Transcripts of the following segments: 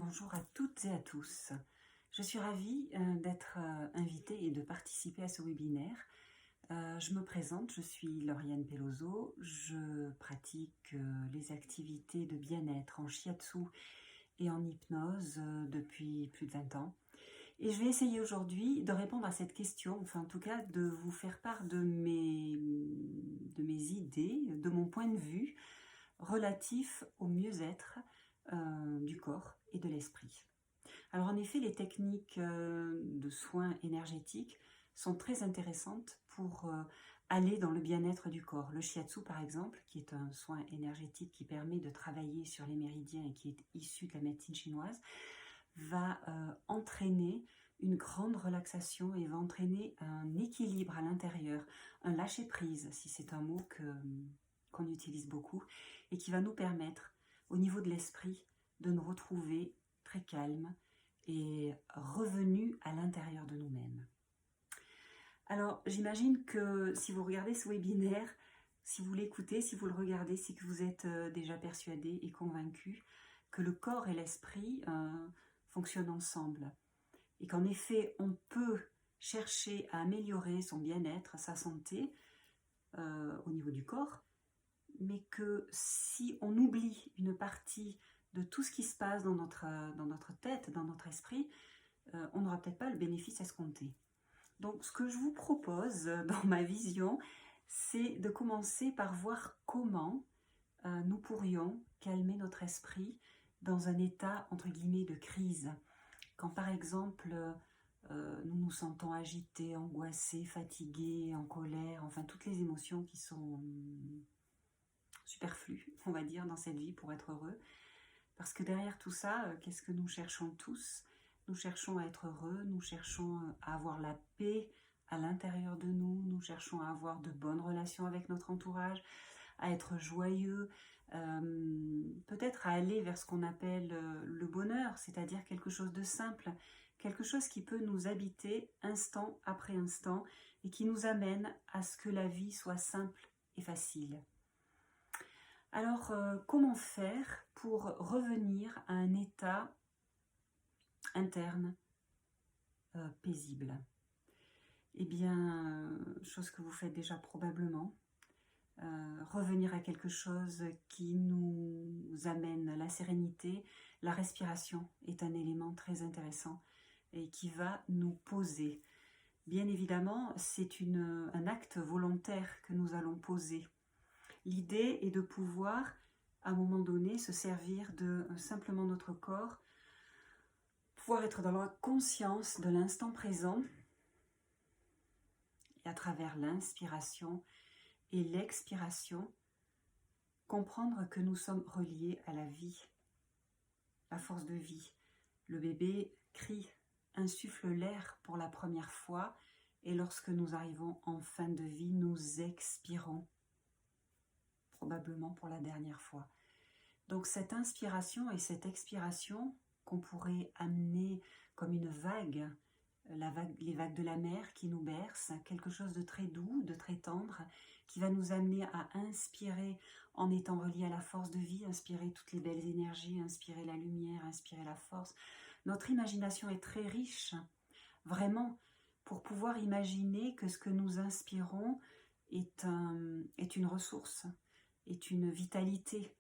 Bonjour à toutes et à tous. Je suis ravie d'être invitée et de participer à ce webinaire. Je me présente, je suis Lauriane Peloso, je pratique les activités de bien-être en shiatsu et en hypnose depuis plus de 20 ans. Et je vais essayer aujourd'hui de répondre à cette question, enfin en tout cas de vous faire part de mes idées, de mon point de vue relatif au mieux-être du corps et de l'esprit. Alors en effet, les techniques de soins énergétiques sont très intéressantes pour aller dans le bien-être du corps. Le shiatsu par exemple, qui est un soin énergétique qui permet de travailler sur les méridiens et qui est issu de la médecine chinoise, va entraîner une grande relaxation et va entraîner un équilibre à l'intérieur, un lâcher-prise, si c'est un mot qu'on utilise beaucoup, et qui va nous permettre, au niveau de l'esprit, de nous retrouver très calmes et revenus à l'intérieur de nous-mêmes. Alors, j'imagine que si vous regardez ce webinaire, si vous l'écoutez, si vous le regardez, c'est que vous êtes déjà persuadé et convaincu que le corps et l'esprit fonctionnent ensemble. Et qu'en effet, on peut chercher à améliorer son bien-être, sa santé au niveau du corps, mais que si on oublie une partie de tout ce qui se passe dans notre tête, dans notre esprit, on n'aura peut-être pas le bénéfice escompté. Donc ce que je vous propose dans ma vision, c'est de commencer par voir comment nous pourrions calmer notre esprit dans un état, entre guillemets, de crise. Quand par exemple, nous nous sentons agités, angoissés, fatigués, en colère, enfin toutes les émotions qui sont superflues, on va dire, dans cette vie pour être heureux. Parce que derrière tout ça, qu'est-ce que nous cherchons tous ? Nous cherchons à être heureux, nous cherchons à avoir la paix à l'intérieur de nous, nous cherchons à avoir de bonnes relations avec notre entourage, à être joyeux, peut-être à aller vers ce qu'on appelle le bonheur, c'est-à-dire quelque chose de simple, quelque chose qui peut nous habiter instant après instant et qui nous amène à ce que la vie soit simple et facile. Alors, comment faire pour revenir à un état interne paisible ? Eh bien, chose que vous faites déjà probablement, revenir à quelque chose qui nous amène la sérénité. La respiration est un élément très intéressant et qui va nous poser. Bien évidemment, c'est un acte volontaire que nous allons poser. L'idée est de pouvoir, à un moment donné, se servir de simplement notre corps, pouvoir être dans la conscience de l'instant présent et à travers l'inspiration et l'expiration, comprendre que nous sommes reliés à la vie, la force de vie. Le bébé crie, insuffle l'air pour la première fois et lorsque nous arrivons en fin de vie, nous expirons, probablement pour la dernière fois. Donc cette inspiration et cette expiration qu'on pourrait amener comme une vague, les vagues de la mer qui nous bercent, quelque chose de très doux, de très tendre, qui va nous amener à inspirer en étant relié à la force de vie, inspirer toutes les belles énergies, inspirer la lumière, inspirer la force. Notre imagination est très riche, vraiment, pour pouvoir imaginer que ce que nous inspirons est une ressource, est une vitalité,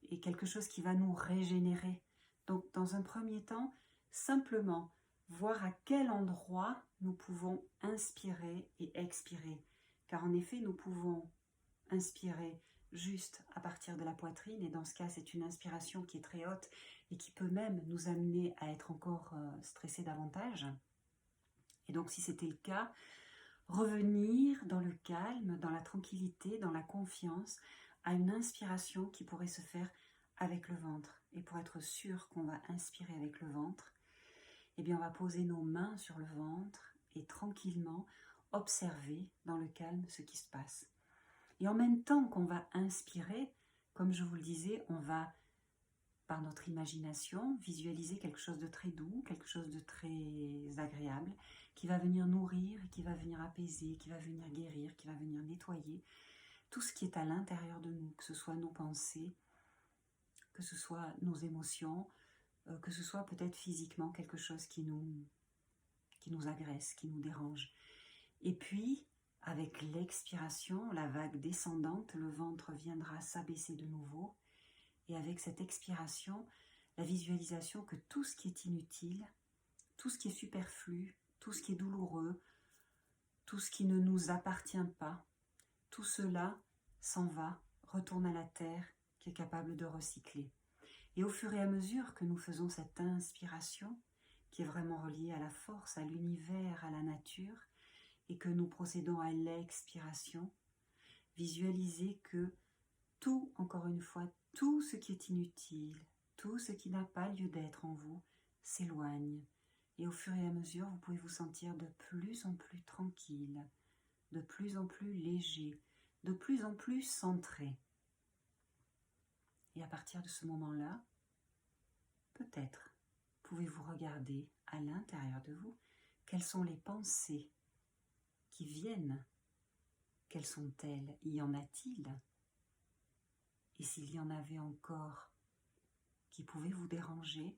et quelque chose qui va nous régénérer. Donc, dans un premier temps, simplement voir à quel endroit nous pouvons inspirer et expirer. Car en effet, nous pouvons inspirer juste à partir de la poitrine, et dans ce cas, c'est une inspiration qui est très haute et qui peut même nous amener à être encore stressés davantage. Et donc, si c'était le cas, revenir dans le calme, dans la tranquillité, dans la confiance, à une inspiration qui pourrait se faire avec le ventre. Et pour être sûr qu'on va inspirer avec le ventre, eh bien on va poser nos mains sur le ventre et tranquillement observer dans le calme ce qui se passe. Et en même temps qu'on va inspirer, comme je vous le disais, on va, par notre imagination, visualiser quelque chose de très doux, quelque chose de très agréable, qui va venir nourrir, qui va venir apaiser, qui va venir guérir, qui va venir nettoyer tout ce qui est à l'intérieur de nous, que ce soit nos pensées, que ce soit nos émotions, que ce soit peut-être physiquement quelque chose qui nous agresse, qui nous dérange. Et puis, avec l'expiration, la vague descendante, le ventre viendra s'abaisser de nouveau. Et avec cette expiration, la visualisation que tout ce qui est inutile, tout ce qui est superflu, tout ce qui est douloureux, tout ce qui ne nous appartient pas, tout cela s'en va, retourne à la terre qui est capable de recycler. Et au fur et à mesure que nous faisons cette inspiration, qui est vraiment reliée à la force, à l'univers, à la nature, et que nous procédons à l'expiration, visualisez que tout, encore une fois, tout ce qui est inutile, tout ce qui n'a pas lieu d'être en vous, s'éloigne. Et au fur et à mesure, vous pouvez vous sentir de plus en plus tranquille, de plus en plus léger, de plus en plus centré. Et à partir de ce moment-là, peut-être pouvez-vous regarder à l'intérieur de vous quelles sont les pensées qui viennent. Quelles sont-elles? Y en a-t-il? Et s'il y en avait encore qui pouvaient vous déranger,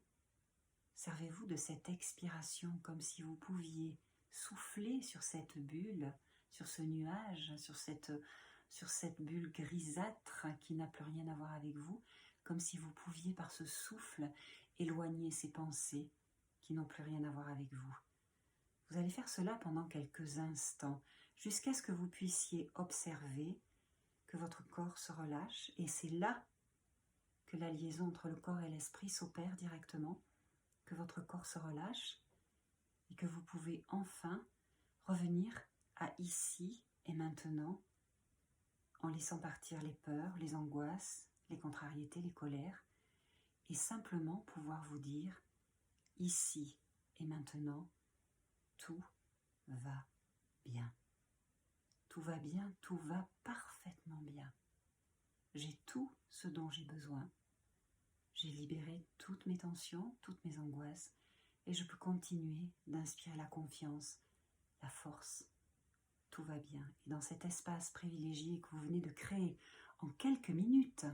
servez-vous de cette expiration comme si vous pouviez souffler sur cette bulle, sur ce nuage, sur cette bulle grisâtre qui n'a plus rien à voir avec vous, comme si vous pouviez par ce souffle éloigner ces pensées qui n'ont plus rien à voir avec vous. Vous allez faire cela pendant quelques instants, jusqu'à ce que vous puissiez observer que votre corps se relâche, et c'est là que la liaison entre le corps et l'esprit s'opère directement, que votre corps se relâche et que vous pouvez enfin revenir à ici et maintenant en laissant partir les peurs, les angoisses, les contrariétés, les colères, et simplement pouvoir vous dire ici et maintenant, tout va bien. Tout va bien, tout va parfaitement bien. J'ai tout ce dont j'ai besoin. J'ai libéré toutes mes tensions, toutes mes angoisses, et je peux continuer d'inspirer la confiance, la force. Tout va bien. Et dans cet espace privilégié que vous venez de créer en quelques minutes,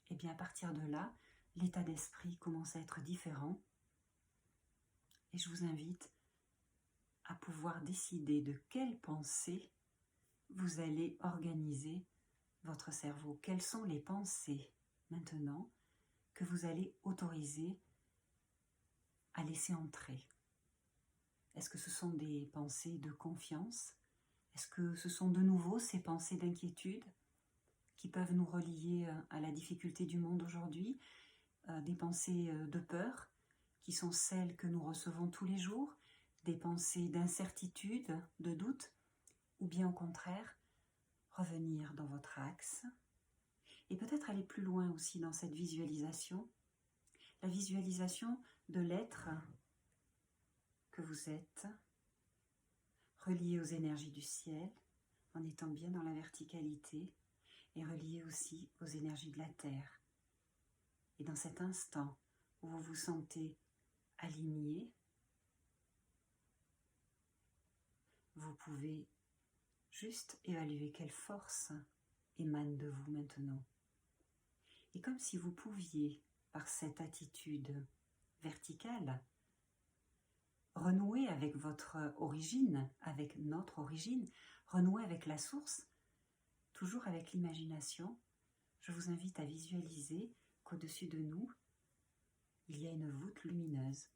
et bien à partir de là, l'état d'esprit commence à être différent. Et je vous invite à pouvoir décider de quelle pensée vous allez organiser votre cerveau. Quelles sont les pensées maintenant que vous allez autoriser à laisser entrer? Est-ce que ce sont des pensées de confiance? Est-ce que ce sont de nouveau ces pensées d'inquiétude qui peuvent nous relier à la difficulté du monde aujourd'hui? Des pensées de peur qui sont celles que nous recevons tous les jours? Des pensées d'incertitude, de doute? Ou bien au contraire, revenir dans votre axe et peut-être aller plus loin aussi dans cette visualisation, la visualisation de l'être que vous êtes, relié aux énergies du ciel, en étant bien dans la verticalité, et relié aussi aux énergies de la terre. Et dans cet instant où vous vous sentez aligné, vous pouvez juste évaluer quelle force émane de vous maintenant. Et comme si vous pouviez, par cette attitude verticale, renouer avec votre origine, avec notre origine, renouer avec la source, toujours avec l'imagination, je vous invite à visualiser qu'au-dessus de nous, il y a une voûte lumineuse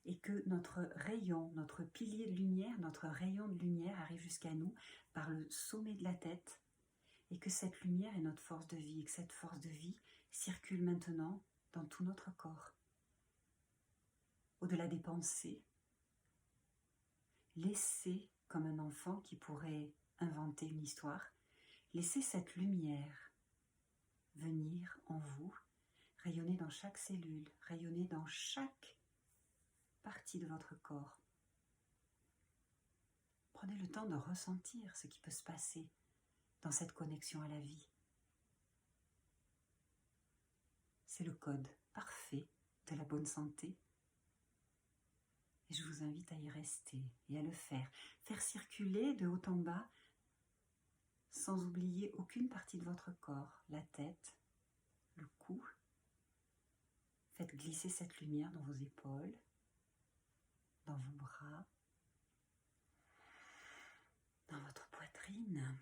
et que notre rayon, notre pilier de lumière, notre rayon de lumière arrive jusqu'à nous par le sommet de la tête et que cette lumière est notre force de vie et que cette force de vie circule maintenant dans tout notre corps. Au-delà des pensées, laissez, comme un enfant qui pourrait inventer une histoire, laissez cette lumière venir en vous, rayonner dans chaque cellule, rayonner dans chaque partie de votre corps. Prenez le temps de ressentir ce qui peut se passer dans cette connexion à la vie. C'est le code parfait de la bonne santé. Et je vous invite à y rester et à le faire. Faire circuler de haut en bas, sans oublier aucune partie de votre corps. La tête, le cou, Faites glisser cette lumière dans vos épaules, dans vos bras, dans votre poitrine.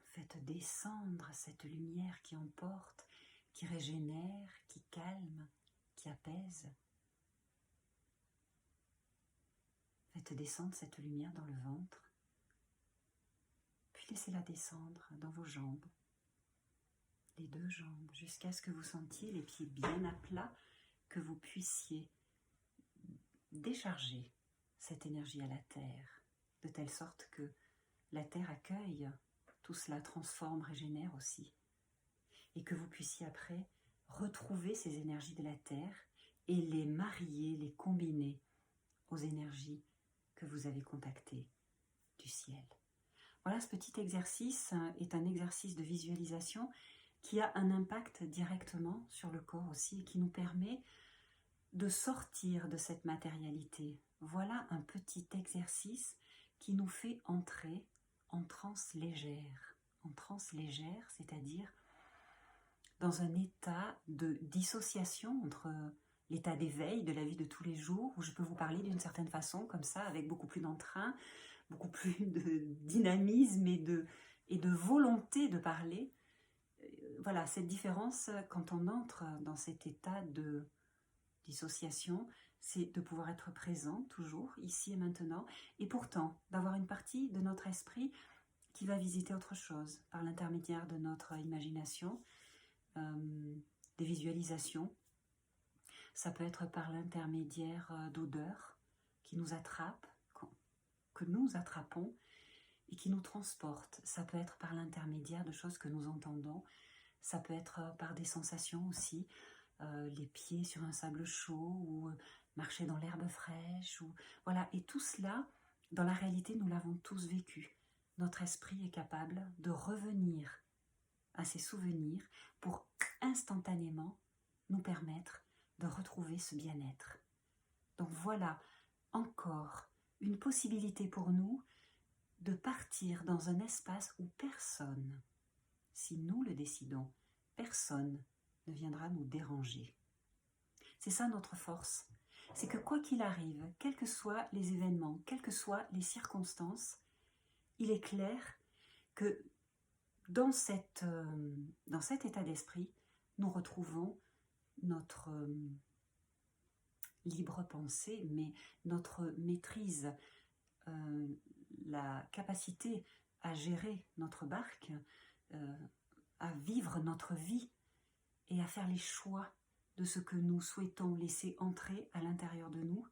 Faites descendre cette lumière qui emporte, qui régénère, qui calme, qui apaise. Faites descendre cette lumière dans le ventre, puis laissez-la descendre dans vos jambes, les deux jambes, jusqu'à ce que vous sentiez les pieds bien à plat, que vous puissiez décharger cette énergie à la terre, de telle sorte que la terre accueille, tout cela transforme, régénère aussi, et que vous puissiez après retrouver ces énergies de la terre et les marier, les combiner aux énergies que vous avez contactées du ciel. Voilà, ce petit exercice est un exercice de visualisation qui a un impact directement sur le corps aussi et qui nous permet de sortir de cette matérialité. Voilà un petit exercice qui nous fait entrer en transe légère. En transe légère, c'est-à-dire dans un état de dissociation entre l'état d'éveil de la vie de tous les jours, où je peux vous parler d'une certaine façon, comme ça, avec beaucoup plus d'entrain, beaucoup plus de dynamisme et de volonté de parler. Voilà, cette différence, quand on entre dans cet état de dissociation, c'est de pouvoir être présent toujours, ici et maintenant, et pourtant d'avoir une partie de notre esprit qui va visiter autre chose par l'intermédiaire de notre imagination, des visualisations. Ça peut être par l'intermédiaire d'odeurs qui nous attrapent, que nous attrapons et qui nous transportent. Ça peut être par l'intermédiaire de choses que nous entendons. Ça peut être par des sensations aussi, les pieds sur un sable chaud ou marcher dans l'herbe fraîche. Voilà. Et tout cela, dans la réalité, nous l'avons tous vécu. Notre esprit est capable de revenir à ces souvenirs pour instantanément nous permettre de retrouver ce bien-être. Donc voilà encore une possibilité pour nous de partir dans un espace où personne, si nous le décidons, personne ne viendra nous déranger. C'est ça notre force. C'est que quoi qu'il arrive, quels que soient les événements, quelles que soient les circonstances, il est clair que dans cet état d'esprit, nous retrouvons notre libre pensée, mais notre maîtrise, la capacité à gérer notre barque, à vivre notre vie et à faire les choix de ce que nous souhaitons laisser entrer à l'intérieur de nous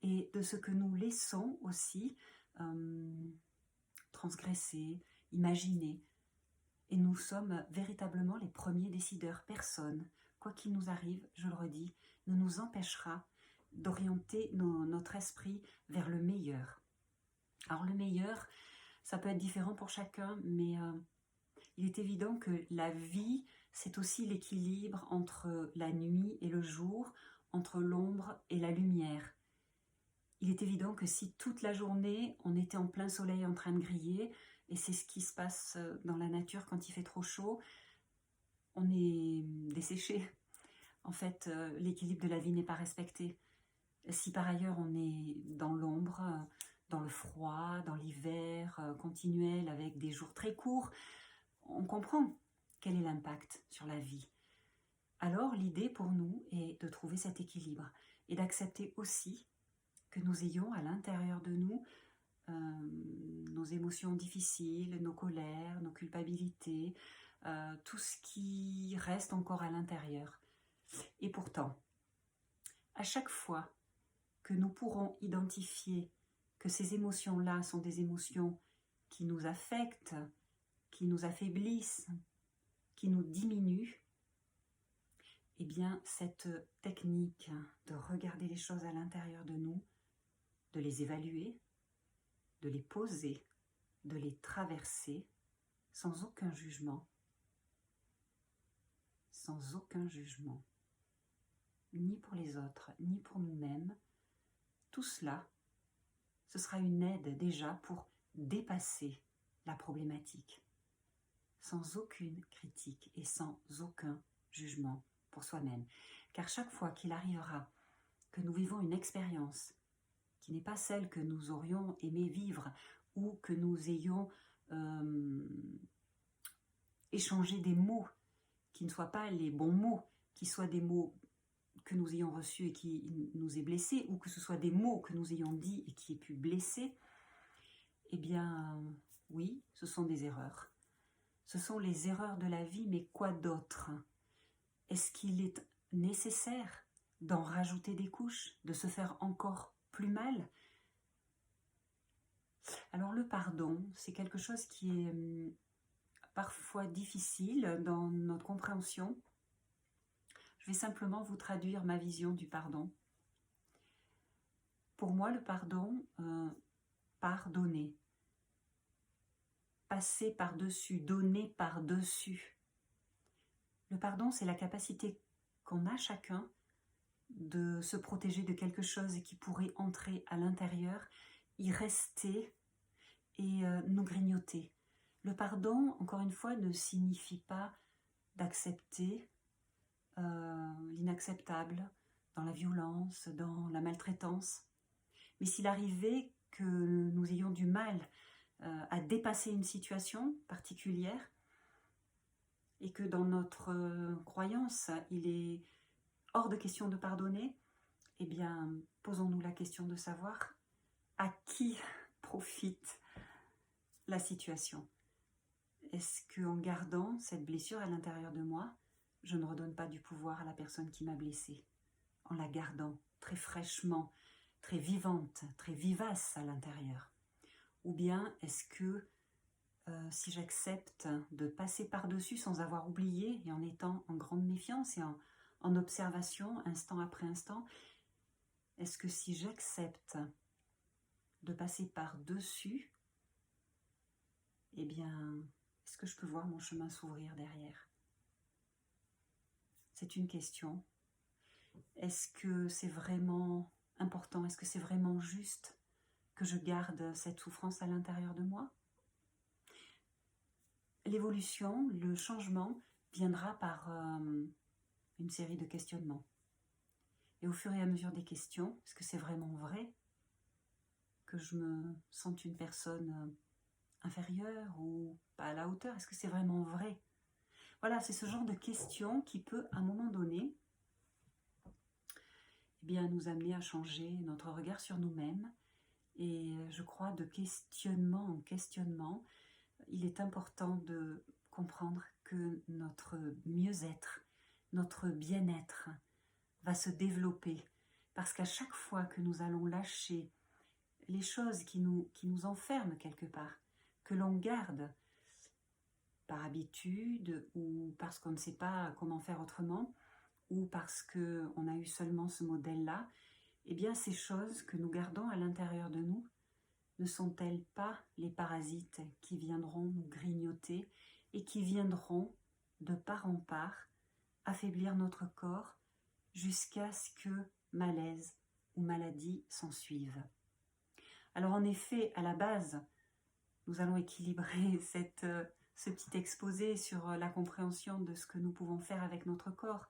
et de ce que nous laissons aussi transgresser, imaginer. Et nous sommes véritablement les premiers décideurs. Personne, quoi qu'il nous arrive, je le redis, ne nous empêchera d'orienter notre esprit vers le meilleur. Alors le meilleur, ça peut être différent pour chacun, mais il est évident que la vie, c'est aussi l'équilibre entre la nuit et le jour, entre l'ombre et la lumière. Il est évident que si toute la journée, on était en plein soleil en train de griller, et c'est ce qui se passe dans la nature quand il fait trop chaud, on est desséché. En fait, l'équilibre de la vie n'est pas respecté. Si par ailleurs on est dans l'ombre, dans le froid, dans l'hiver continuel, avec des jours très courts, on comprend quel est l'impact sur la vie. Alors l'idée pour nous est de trouver cet équilibre et d'accepter aussi que nous ayons à l'intérieur de nous nos émotions difficiles, nos colères, nos culpabilités, tout ce qui reste encore à l'intérieur. Et pourtant, à chaque fois que nous pourrons identifier que ces émotions-là sont des émotions qui nous affectent, qui nous affaiblissent, qui nous diminuent, eh bien cette technique de regarder les choses à l'intérieur de nous, de les évaluer, de les poser, de les traverser sans aucun jugement, ni pour les autres, ni pour nous-mêmes. Tout cela, ce sera une aide déjà pour dépasser la problématique, sans aucune critique et sans aucun jugement pour soi-même. car chaque fois qu'il arrivera que nous vivons une expérience qui n'est pas celle que nous aurions aimé vivre, ou que nous ayons échangé des mots qui ne soient pas les bons mots, qui soient des mots que nous ayons reçus et qui nous aient blessés, ou que ce soit des mots que nous ayons dit et qui aient pu blesser, eh bien, oui, ce sont des erreurs. Ce sont les erreurs de la vie, mais quoi d'autre? Est-ce qu'il est nécessaire d'en rajouter des couches, de se faire encore plus mal? Alors le pardon, c'est quelque chose qui est parfois difficile dans notre compréhension. Je vais simplement vous traduire ma vision du pardon. Pour moi, le pardon, pardonner, passer par-dessus, donner par-dessus. Le pardon, c'est la capacité qu'on a chacun de se protéger de quelque chose qui pourrait entrer à l'intérieur, y rester et nous grignoter. Le pardon, encore une fois, ne signifie pas d'accepter l'inacceptable dans la violence, dans la maltraitance. Mais s'il arrivait que nous ayons du mal à dépasser une situation particulière et que dans notre croyance, il est hors de question de pardonner, eh bien, posons-nous la question de savoir à qui profite la situation. Est-ce qu'en gardant cette blessure à l'intérieur de moi, je ne redonne pas du pouvoir à la personne qui m'a blessée, en la gardant très fraîchement, très vivante, très vivace à l'intérieur? Ou bien est-ce que si j'accepte de passer par-dessus sans avoir oublié et en étant en grande méfiance et en observation instant après instant, est-ce que si j'accepte de passer par-dessus, eh bien, est-ce que je peux voir mon chemin s'ouvrir derrière? C'est une question. Est-ce que c'est vraiment important? Est-ce que c'est vraiment juste que je garde cette souffrance à l'intérieur de moi? L'évolution, le changement viendra par une série de questionnements. Et au fur et à mesure des questions, est-ce que c'est vraiment vrai que je me sente une personne inférieure ou pas à la hauteur? Est-ce que c'est vraiment vrai? Voilà, c'est ce genre de questions qui peut, à un moment donné, eh bien, nous amener à changer notre regard sur nous-mêmes. Et je crois, de questionnement en questionnement, il est important de comprendre que notre mieux-être, notre bien-être va se développer. Parce qu'à chaque fois que nous allons lâcher les choses qui nous enferment quelque part, que l'on garde par habitude ou parce qu'on ne sait pas comment faire autrement, ou parce qu'on a eu seulement ce modèle-là, eh bien ces choses que nous gardons à l'intérieur de nous ne sont-elles pas les parasites qui viendront nous grignoter et qui viendront de part en part affaiblir notre corps jusqu'à ce que malaise ou maladie s'ensuivent? Alors en effet, à la base, nous allons équilibrer ce petit exposé sur la compréhension de ce que nous pouvons faire avec notre corps.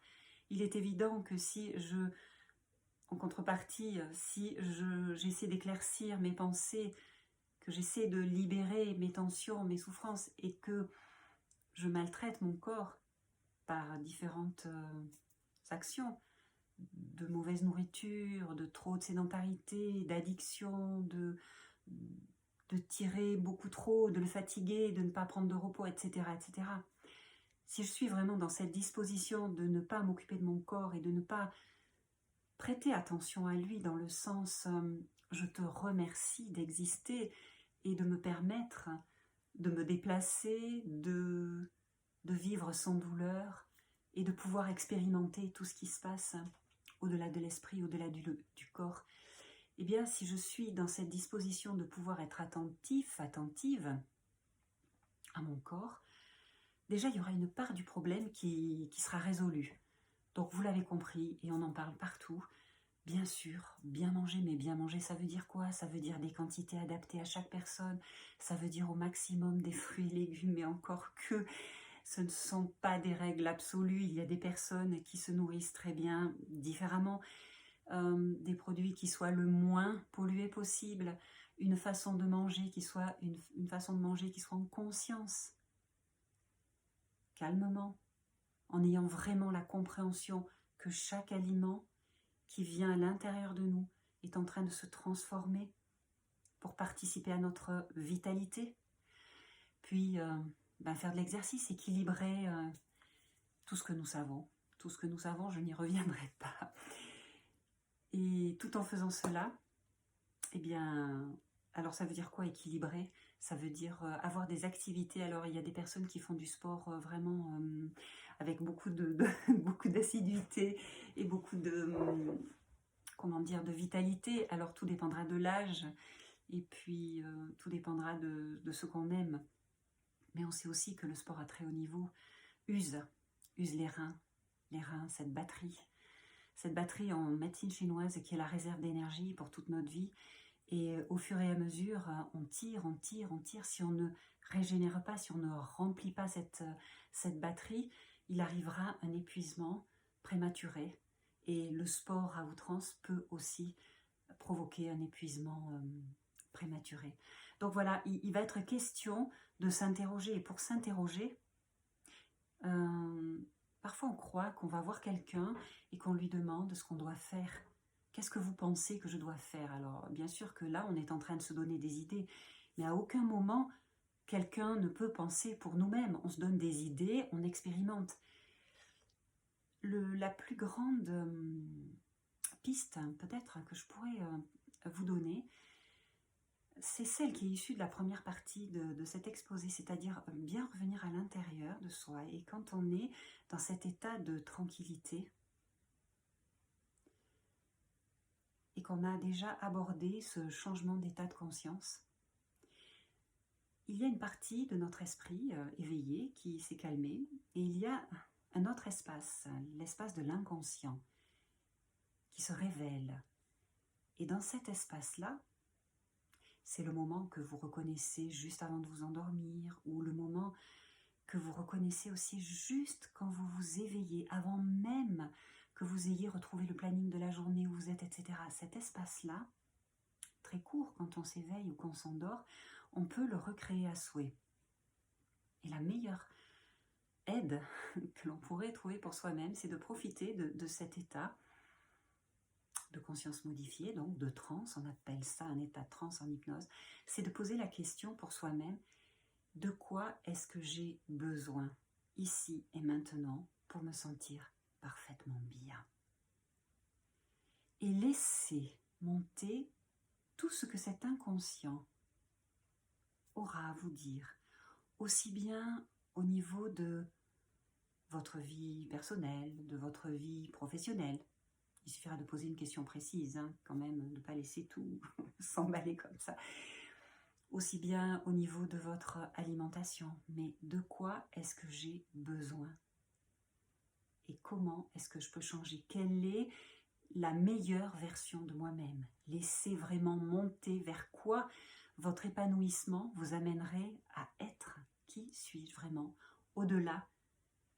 Il est évident que en contrepartie, si j'essaie d'éclaircir mes pensées, que j'essaie de libérer mes tensions, mes souffrances, et que je maltraite mon corps par différentes actions, de mauvaise nourriture, de trop de sédentarité, d'addiction, de tirer beaucoup trop, de le fatiguer, de ne pas prendre de repos, etc., etc. Si je suis vraiment dans cette disposition de ne pas m'occuper de mon corps et de ne pas prêter attention à lui dans le sens je te remercie d'exister et de me permettre de me déplacer, de vivre sans douleur et de pouvoir expérimenter tout ce qui se passe au-delà de l'esprit, au-delà du corps. Eh bien, si je suis dans cette disposition de pouvoir être attentive à mon corps, déjà il y aura une part du problème qui sera résolue. Donc vous l'avez compris, et on en parle partout. Bien sûr, bien manger, mais bien manger, ça veut dire quoi? Ça veut dire des quantités adaptées à chaque personne, ça veut dire au maximum des fruits et légumes, mais encore que Ce ne sont pas des règles absolues. Il y a des personnes qui se nourrissent très bien différemment. Des produits qui soient le moins pollués possible, une façon de manger qui soit une façon de manger qui soit en conscience, calmement, en ayant vraiment la compréhension que chaque aliment qui vient à l'intérieur de nous est en train de se transformer pour participer à notre vitalité. Puis faire de l'exercice, équilibrer tout ce que nous savons. Tout ce que nous savons, je n'y reviendrai pas. Et tout en faisant cela, eh bien, alors ça veut dire quoi équilibrer? Ça veut dire avoir des activités. Alors il y a des personnes qui font du sport vraiment avec beaucoup beaucoup d'assiduité et beaucoup de comment dire, de vitalité. Alors tout dépendra de l'âge et puis tout dépendra de ce qu'on aime. Mais on sait aussi que le sport à très haut niveau use les reins, cette batterie en médecine chinoise qui est la réserve d'énergie pour toute notre vie. Et au fur et à mesure, on tire. Si on ne régénère pas, si on ne remplit pas cette batterie, il arrivera un épuisement prématuré. Et le sport à outrance peut aussi provoquer un épuisement prématuré. Donc voilà, il va être question de s'interroger. Et pour s'interroger, parfois on croit qu'on va voir quelqu'un et qu'on lui demande ce qu'on doit faire. Qu'est-ce que vous pensez que je dois faire? Alors bien sûr que là on est en train de se donner des idées, mais à aucun moment quelqu'un ne peut penser pour nous-mêmes. On se donne des idées, on expérimente. La plus grande piste peut-être que je pourrais vous donner, c'est celle qui est issue de la première partie de cet exposé, c'est-à-dire bien revenir à l'intérieur de soi. Et quand on est dans cet état de tranquillité et qu'on a déjà abordé ce changement d'état de conscience, il y a une partie de notre esprit éveillé qui s'est calmée et il y a un autre espace, l'espace de l'inconscient qui se révèle. Et dans cet espace-là, c'est le moment que vous reconnaissez juste avant de vous endormir ou le moment que vous reconnaissez aussi juste quand vous vous éveillez, avant même que vous ayez retrouvé le planning de la journée où vous êtes, etc. Cet espace-là, très court quand on s'éveille ou qu'on s'endort, on peut le recréer à souhait. Et la meilleure aide que l'on pourrait trouver pour soi-même, c'est de profiter de cet état de conscience modifiée, donc de transe, on appelle ça un état de transe en hypnose, c'est de poser la question pour soi-même, de quoi est-ce que j'ai besoin ici et maintenant pour me sentir parfaitement bien? Et laisser monter tout ce que cet inconscient aura à vous dire, aussi bien au niveau de votre vie personnelle, de votre vie professionnelle. Il suffira de poser une question précise, quand même, de ne pas laisser tout s'emballer comme ça. Aussi bien au niveau de votre alimentation, mais de quoi est-ce que j'ai besoin? Et comment est-ce que je peux changer? Quelle est la meilleure version de moi-même? Laissez vraiment monter vers quoi votre épanouissement vous amènerait à être. Qui suis-je vraiment? Au-delà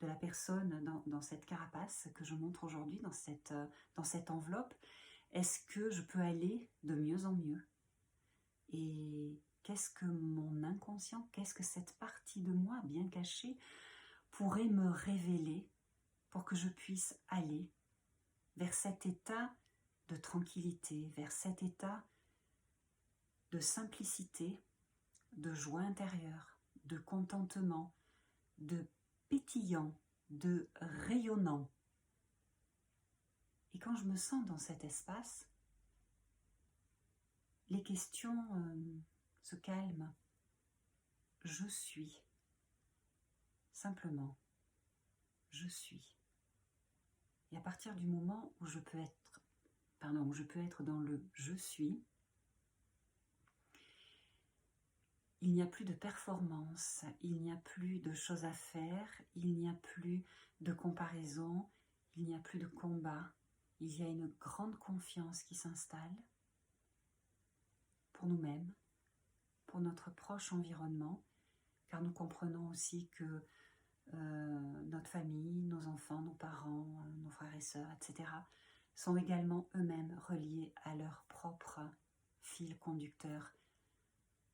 de la personne dans cette carapace que je montre aujourd'hui, dans cette enveloppe, est-ce que je peux aller de mieux en mieux? Et qu'est-ce que mon inconscient, qu'est-ce que cette partie de moi bien cachée pourrait me révéler pour que je puisse aller vers cet état de tranquillité, vers cet état de simplicité, de joie intérieure, de contentement, de pétillant, de rayonnant. Et quand je me sens dans cet espace, les questions se calment. Je suis. Simplement, je suis. Et à partir du moment où je peux être dans le je suis, il n'y a plus de performance, il n'y a plus de choses à faire, il n'y a plus de comparaison, il n'y a plus de combat. Il y a une grande confiance qui s'installe pour nous-mêmes, pour notre proche environnement, car nous comprenons aussi que notre famille, nos enfants, nos parents, nos frères et sœurs, etc., sont également eux-mêmes reliés à leur propre fil conducteur,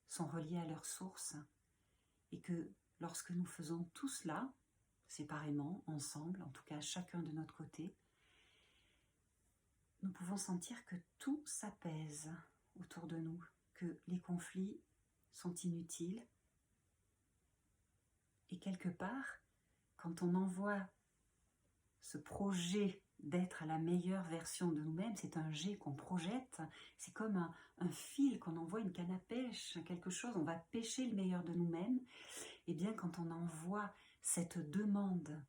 sont reliés à leur source, et que lorsque nous faisons tout cela, séparément, ensemble, en tout cas chacun de notre côté, nous pouvons sentir que tout s'apaise autour de nous, que les conflits sont inutiles, et quelque part, quand on envoie ce projet d'être à la meilleure version de nous-mêmes, c'est un jet qu'on projette, c'est comme un fil qu'on envoie, une canne à pêche, quelque chose, on va pêcher le meilleur de nous-mêmes. Et bien quand on envoie cette demande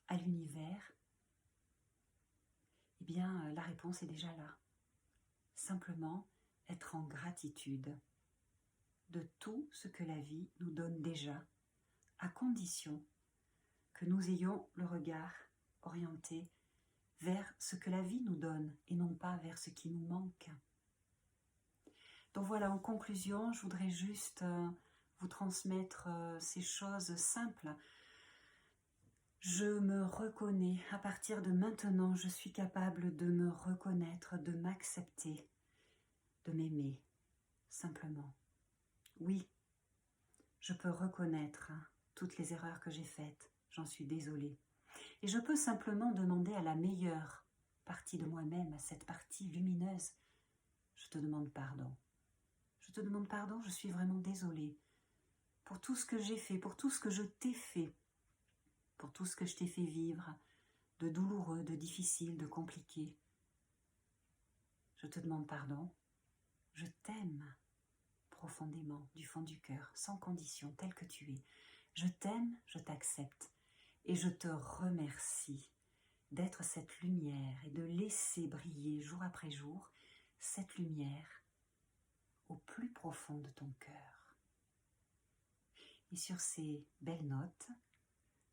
à l'univers, eh bien la réponse est déjà là. Simplement être en gratitude de tout ce que la vie nous donne déjà, à condition que nous ayons le regard orienté vers ce que la vie nous donne et non pas vers ce qui nous manque. Donc voilà, en conclusion, je voudrais juste vous transmettre ces choses simples. Je me reconnais, à partir de maintenant, je suis capable de me reconnaître, de m'accepter, de m'aimer, simplement. Oui, je peux reconnaître toutes les erreurs que j'ai faites, j'en suis désolée. Et je peux simplement demander à la meilleure partie de moi-même, à cette partie lumineuse, je te demande pardon. Je te demande pardon, je suis vraiment désolée pour tout ce que j'ai fait, pour tout ce que je t'ai fait, pour tout ce que je t'ai fait vivre, de douloureux, de difficile, de compliqué. Je te demande pardon, je t'aime profondément, du fond du cœur, sans condition, tel que tu es. Je t'aime, je t'accepte et je te remercie d'être cette lumière et de laisser briller jour après jour cette lumière au plus profond de ton cœur. Et sur ces belles notes,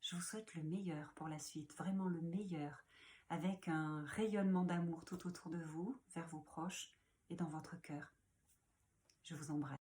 je vous souhaite le meilleur pour la suite, vraiment le meilleur, avec un rayonnement d'amour tout autour de vous, vers vos proches et dans votre cœur. Je vous embrasse.